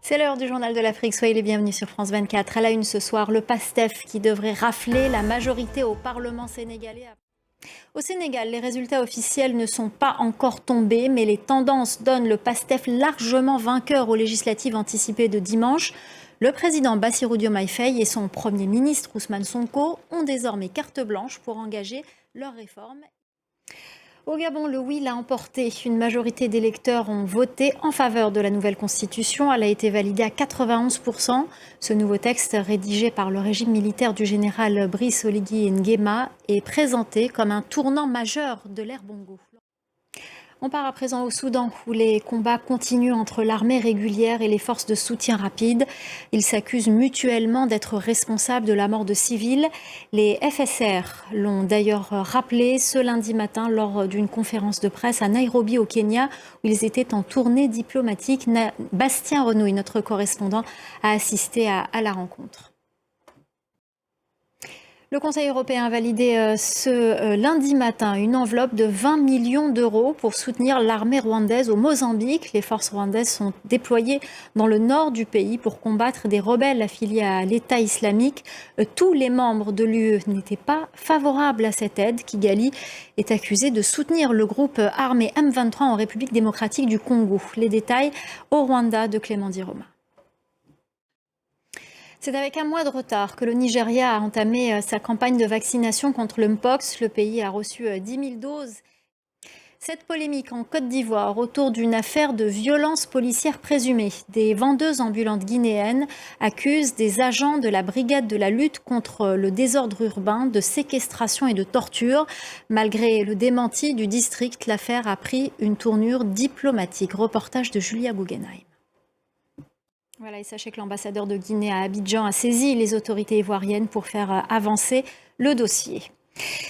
C'est l'heure du journal de l'Afrique, soyez les bienvenus sur France 24. À la une ce soir, le PASTEF qui devrait rafler la majorité au Parlement sénégalais. Au Sénégal, les résultats officiels ne sont pas encore tombés, mais les tendances donnent le PASTEF largement vainqueur aux législatives anticipées de dimanche. Le président Bassirou Diomaye Faye et son premier ministre Ousmane Sonko ont désormais carte blanche pour engager leurs réformes. Au Gabon, le oui l'a emporté. Une majorité d'électeurs ont voté en faveur de la nouvelle constitution. Elle a été validée à 91%. Ce nouveau texte, rédigé par le régime militaire du général Brice Oligui Nguema, est présenté comme un tournant majeur de l'ère Bongo. On part à présent au Soudan, où les combats continuent entre l'armée régulière et les forces de soutien rapide. Ils s'accusent mutuellement d'être responsables de la mort de civils. Les FSR l'ont d'ailleurs rappelé ce lundi matin lors d'une conférence de presse à Nairobi, au Kenya, où ils étaient en tournée diplomatique. Bastien Renouille, notre correspondant, a assisté à la rencontre. Le Conseil européen a validé ce lundi matin une enveloppe de 20 millions d'euros pour soutenir l'armée rwandaise au Mozambique. Les forces rwandaises sont déployées dans le nord du pays pour combattre des rebelles affiliés à l'État islamique. Tous les membres de l'UE n'étaient pas favorables à cette aide. Kigali est accusé de soutenir le groupe armé M23 en République démocratique du Congo. Les détails au Rwanda de Clément Diroma. C'est avec un mois de retard que le Nigeria a entamé sa campagne de vaccination contre le Mpox. Le pays a reçu 10 000 doses. Cette polémique en Côte d'Ivoire autour d'une affaire de violence policière présumée. Des vendeuses ambulantes guinéennes accusent des agents de la brigade de la lutte contre le désordre urbain de séquestration et de torture. Malgré le démenti du district, l'affaire a pris une tournure diplomatique. Reportage de Julia Guggenheim. Voilà, et sachez que l'ambassadeur de Guinée à Abidjan a saisi les autorités ivoiriennes pour faire avancer le dossier.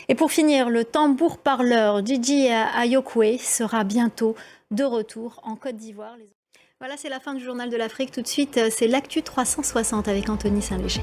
Et pour finir, le tambour-parleur Djidji Ayokwe sera bientôt de retour en Côte d'Ivoire. Voilà, c'est la fin du journal de l'Afrique. Tout de suite, c'est l'actu 360 avec Anthony Saint-Léger.